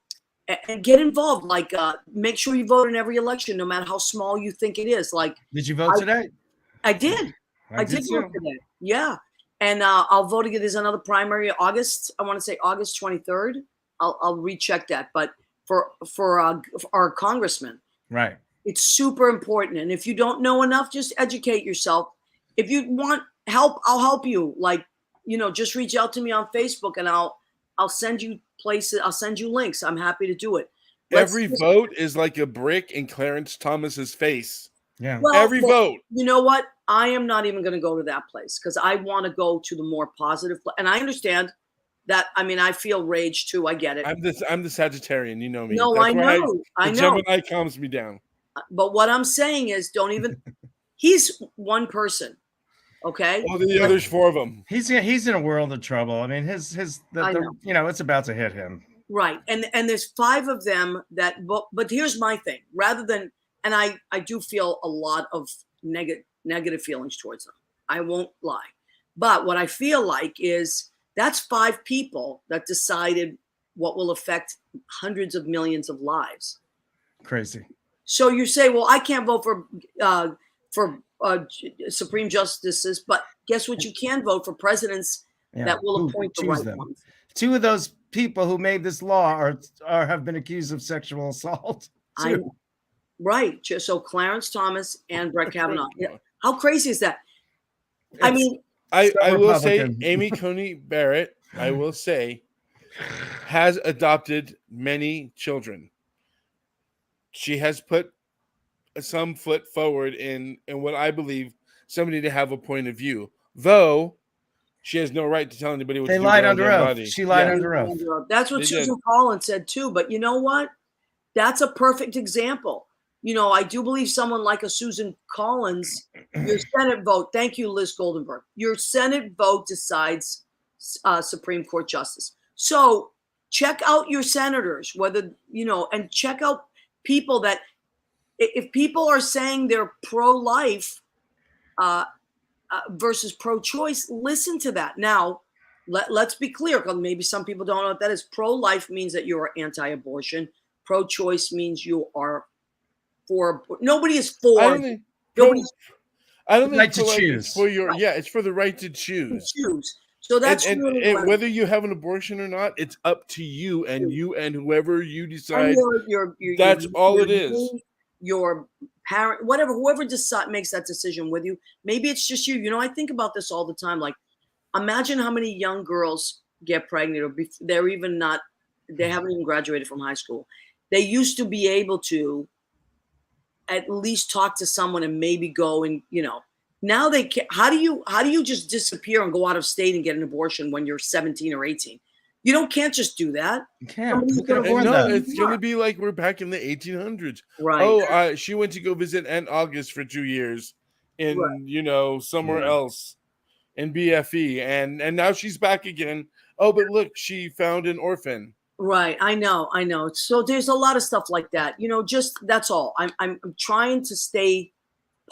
get involved. Like, make sure you vote in every election, no matter how small you think it is. Like, did you vote today? I did. I did too. vote today. Yeah. And I'll vote again. There's another primary August. I want to say August 23rd. I'll recheck that. But for our congressman, right, it's super important. And if you don't know enough, just educate yourself. If you want help, I'll help you. Like, just reach out to me on Facebook, and I'll send you places. I'll send you links. I'm happy to do it. Every vote is like a brick in Clarence Thomas's face. Yeah. Well, every vote. You know what? I am not even going to go to that place because I want to go to the more positive. And I understand that. I mean, I feel rage too. I get it. I'm the Sagittarian. You know me. No, That's I know. I know. Gemini calms me down. But what I'm saying is, don't even. He's one person. Okay. Well, the others 4 of them. He's in a world of trouble. I mean, it's about to hit him. Right. And there's 5 of them that. But here's my thing. Rather than, and I do feel a lot of negative feelings towards them. I won't lie. But what I feel like is that's 5 people that decided what will affect hundreds of millions of lives. Crazy. So you say, well, I can't vote for Supreme Justices, but guess what? You can vote for presidents that will appoint the right ones. 2 of those people who made this law are have been accused of sexual assault. Right. So Clarence Thomas and Brett Kavanaugh. How crazy is that? I mean, I will say Amy Coney Barrett, I will say, has adopted many children. She has put some foot forward in what I believe somebody to have a point of view, though she has no right to tell anybody what to do. They lied under oath. She lied under oath. That's what Susan Collins said too. But you know what? That's a perfect example. I do believe someone like a Susan Collins, your Senate vote. Thank you, Liz Goldenberg. Your Senate vote decides Supreme Court justice. So check out your senators, and check out people that, if people are saying they're pro-life versus pro-choice, listen to that. Now, let's be clear, because maybe some people don't know what that is. Pro-life means that you're anti-abortion. Pro-choice means you are for. Nobody is for. I don't think right to choose. It's for the right to choose. So that's and whether you have an abortion or not, it's up to you and whoever you decide. That's all it is. Your parent, whoever makes that decision with you. Maybe it's just you. I think about this all the time. Like, imagine how many young girls get pregnant, or they haven't even graduated from high school. They used to be able to at least talk to someone and maybe go and, now they can't. How do you just disappear and go out of state and get an abortion when you're 17 or 18? You can't just do that. You can't. It's going to be like we're back in the 1800s. Right. Oh, she went to go visit Aunt August for 2 years in, somewhere else in BFE. And now she's back again. Oh, but look, she found an orphan. Right. I know. So there's a lot of stuff like that. That's all. I'm trying to stay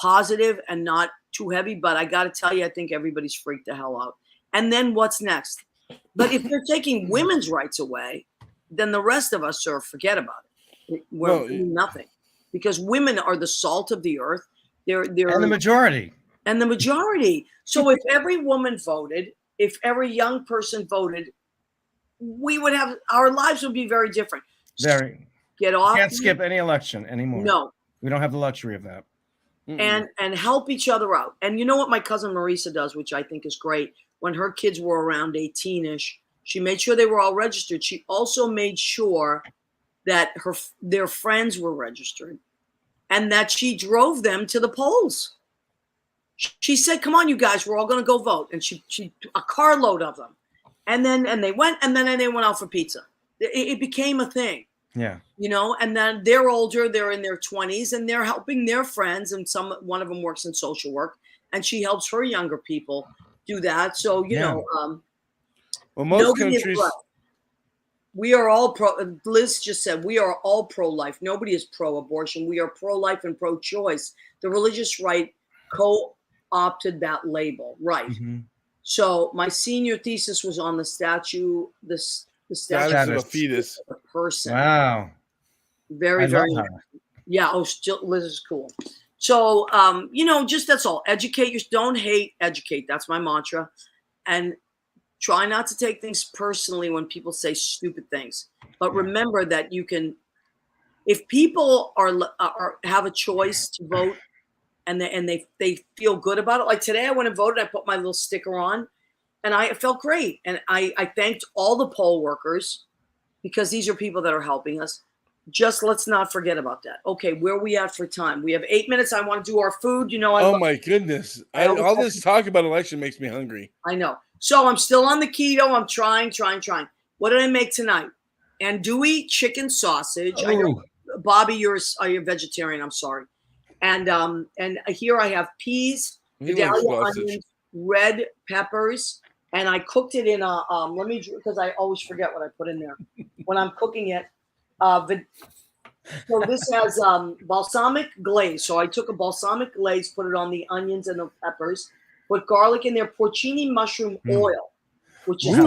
positive and not too heavy, but I got to tell you, I think everybody's freaked the hell out. And then what's next? But if they're taking women's rights away, then the rest of us, forget about it. We're doing nothing, because women are the salt of the earth. They're the majority. And the majority. So if every woman voted, if every young person voted, our lives would be very different. Very. Get off. Can't skip any election anymore. No. We don't have the luxury of that. And help each other out. And you know what my cousin Marisa does, which I think is great? When her kids were around 18-ish, she made sure they were all registered. She also made sure that their friends were registered, and that she drove them to the polls. She said, "Come on, you guys, we're all going to go vote." And she a carload of them, and they went, and then they went out for pizza. It became a thing. Yeah. And then they're older, they're in their 20s, and they're helping their friends, and one of them works in social work, and she helps her younger people do that. So, most countries, we are all pro. Liz just said we are all pro-life. Nobody is pro-abortion. We are pro-life and pro-choice. The religious right co-opted that label, right? Mm-hmm. So my senior thesis was on the statue. The status of a fetus. A person. Wow. Very, very. Yeah. Oh, still, Liz is cool. So, just that's all. Educate. Don't hate. Educate. That's my mantra. and try not to take things personally when people say stupid things. But remember that you can, if people are have a choice to vote and they feel good about it. Like today, I went and voted. I put my little sticker on, and I felt great. And I thanked all the poll workers because these are people that are helping us. Just let's not forget about that. Okay, where are we at for time? We have 8 minutes. I want to do our food. You know, oh my goodness. All this talk about election makes me hungry. I know. So I'm still on the keto. I'm trying. What did I make tonight? Andouille chicken sausage. I know, Bobby, you're a vegetarian. I'm sorry. And here I have peas, Vidalia onions, red peppers, and I cooked it in a let me, because I always forget what I put in there when I'm cooking it. So this has balsamic glaze. So I took a balsamic glaze, put it on the onions and the peppers, put garlic in there, porcini mushroom oil, which is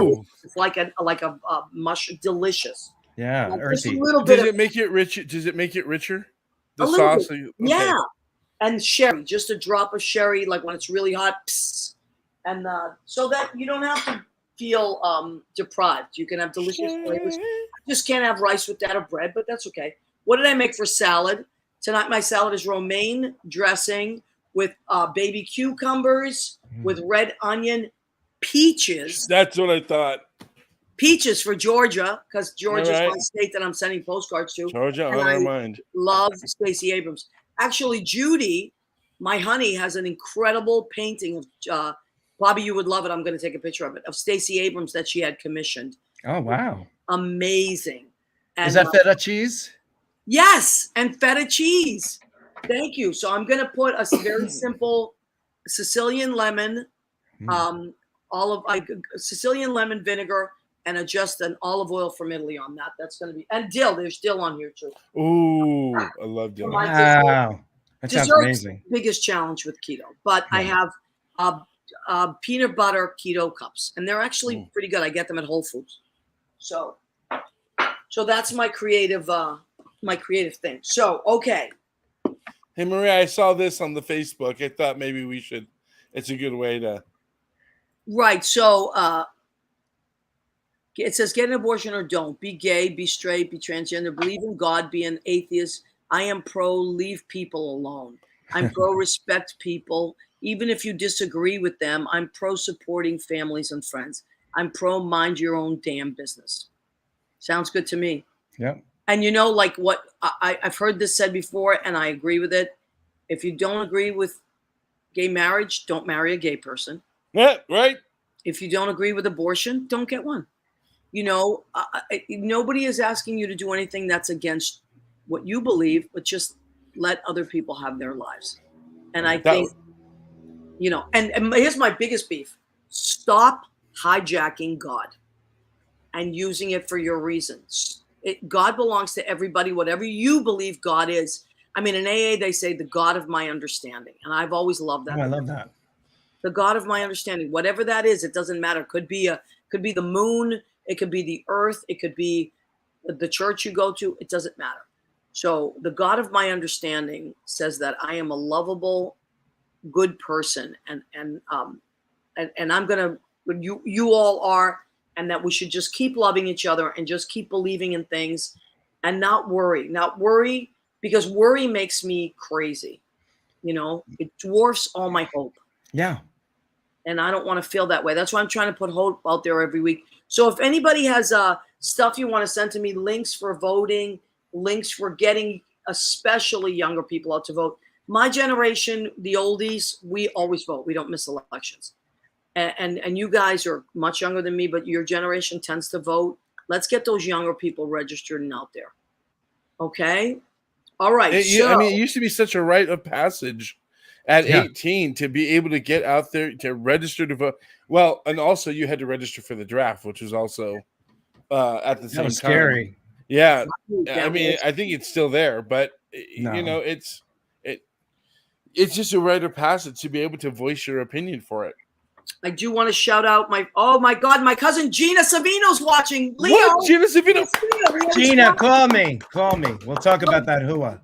it's like a mushroom, delicious. Yeah, earthy. Does it make it rich? Does it make it richer? The sauce? Okay. Yeah. And sherry, just a drop of sherry, like when it's really hot. Psst, and so that you don't have to feel deprived. You can have delicious flavors. Just can't have rice with that or bread, but that's okay. What did I make for salad? Tonight my salad is romaine dressing with baby cucumbers, with red onion, peaches. That's what I thought. Peaches for Georgia, because Georgia is my state that I'm sending postcards to. Georgia on our mind. Love Stacey Abrams. Actually, Judy, my honey, has an incredible painting of Bobby. You would love it. I'm going to take a picture of it, of Stacey Abrams that she had commissioned. Oh wow! Amazing. And, is that feta cheese? Yes, and feta cheese. Thank you. So I'm going to put a very simple Sicilian lemon, Sicilian lemon vinegar, and just an olive oil from Italy on that. That's going to be, and dill. There's dill on here too. Ooh, I love dill. Wow, that sounds amazing. Biggest challenge with keto, but I have peanut butter keto cups, and they're actually pretty good. I get them at Whole Foods. So that's my creative thing. So okay. Hey Maria, I saw this on the Facebook. I thought maybe we should. It's a good way to. Right. So it says get an abortion or don't. Be gay, be straight, be transgender, believe in God, be an atheist. I am pro leave people alone. I'm pro respect people. Even if you disagree with them, I'm pro supporting families and friends. I'm pro mind your own damn business. Sounds good to me. Yeah. And you know, like what I've heard this said before, and I agree with it. If you don't agree with gay marriage, don't marry a gay person. Yeah, right. If you don't agree with abortion, don't get one. You know, nobody is asking you to do anything that's against what you believe, but just let other people have their lives. And I think, you know, and here's my biggest beef. Stop hijacking God and using it for your reasons. God belongs to everybody, whatever you believe God is. I mean, in AA, they say the God of my understanding. And I've always loved that. Oh, I love that. The God of my understanding, whatever that is, it doesn't matter. Could be the moon. It could be the earth. It could be the church you go to. It doesn't matter. So the God of my understanding says that I am a lovable, good person. And I'm going to, you all are, and that we should just keep loving each other and just keep believing in things and not worry, because worry makes me crazy. You know, it dwarfs all my hope. Yeah. And I don't want to feel that way. That's why I'm trying to put hope out there every week. So if anybody has stuff you want to send to me, links for voting, links for getting especially younger people out to vote. My generation, the oldies, we always vote. We don't miss elections. And you guys are much younger than me, but your generation tends to vote. Let's get those younger people registered and out there. Okay? All right. I mean, it used to be such a rite of passage at 18 to be able to get out there to register to vote. Well, and also you had to register for the draft, which was also at the same time. Scary. Yeah. I mean, I think it's still there, but you know, it's just a rite of passage to be able to voice your opinion for it. I do want to shout out my God, my cousin Gina Savino's watching. Leo. What? Gina Savino? Gina, call me. We'll talk about that hua.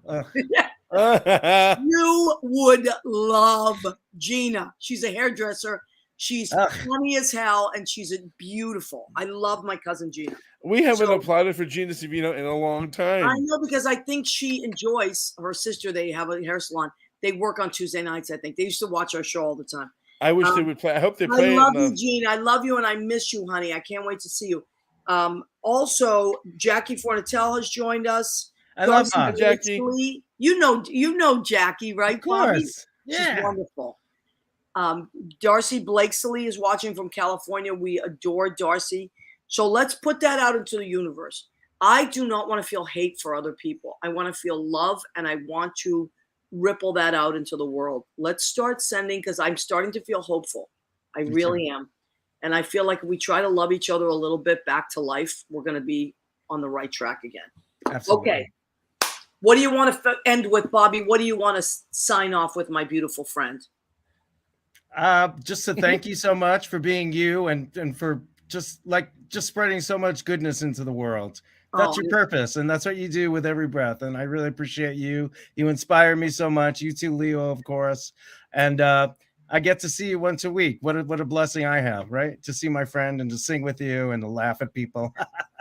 You would love Gina. She's a hairdresser. She's funny as hell, and she's beautiful. I love my cousin Gina. We haven't applauded for Gina Savino in a long time. I know, because I think she and Joyce, her sister, they have a hair salon. They work on Tuesday nights, I think. They used to watch our show all the time. I wish they would play. I hope they play. I love you, Gene. I love you, and I miss you, honey. I can't wait to see you. Also, Jackie Fornatell has joined us. I love Jackie. You know Jackie, right? Of course. Yeah. She's wonderful. Darcy Blakesley is watching from California. We adore Darcy. So let's put that out into the universe. I do not want to feel hate for other people. I want to feel love, and I want to ripple that out into the world. Let's start sending, because I'm starting to feel hopeful. I really am. And I feel like if we try to love each other a little bit back to life, we're going to be on the right track again. Absolutely. Okay. What do you want to end with, Bobby? What do you want to sign off with, my beautiful friend? Just to thank you so much for being you, and for just spreading so much goodness into the world. That's your purpose, and that's what you do with every breath. And I really appreciate you. You inspire me so much. You too, Leo, of course. And I get to see you once a week. What a blessing I have, right? To see my friend and to sing with you and to laugh at people.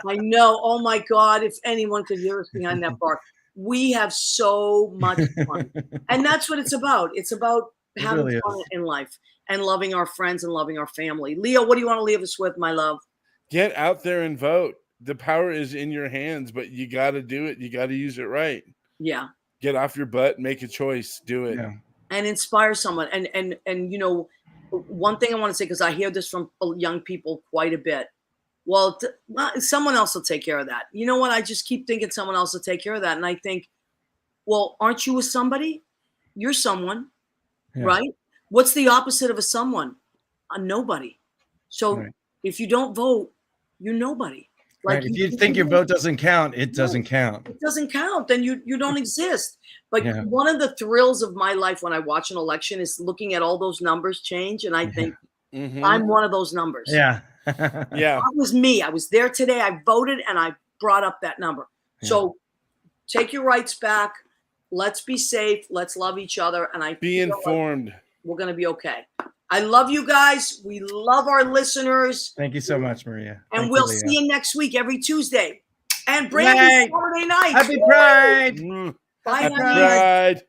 I know. Oh my God! If anyone could hear us behind that bar, we have so much fun, and that's what it's about. It's about having fun in life and loving our friends and loving our family. Leo, what do you want to leave us with, my love? Get out there and vote. The power is in your hands, but you got to do it. You got to use it right. Yeah. Get off your butt, make a choice, do it. Yeah. And inspire someone. And you know, one thing I want to say, because I hear this from young people quite a bit. Well, someone else will take care of that. You know what? I just keep thinking someone else will take care of that. And I think, well, aren't you a somebody? You're someone, right? What's the opposite of a someone? A nobody. So if you don't vote, you're nobody. Like if you think your vote doesn't count, it doesn't count. It doesn't count. Then you don't exist. But one of the thrills of my life when I watch an election is looking at all those numbers change. And I think I'm one of those numbers. Yeah. That was me. I was there today. I voted and I brought up that number. So take your rights back. Let's be safe. Let's love each other. And be informed. Like we're going to be okay. I love you guys. We love our listeners. Thank you so much, Maria. And we'll see you next week, every Tuesday. And Brandy, Saturday night. Happy Pride. Bye, Happy Pride.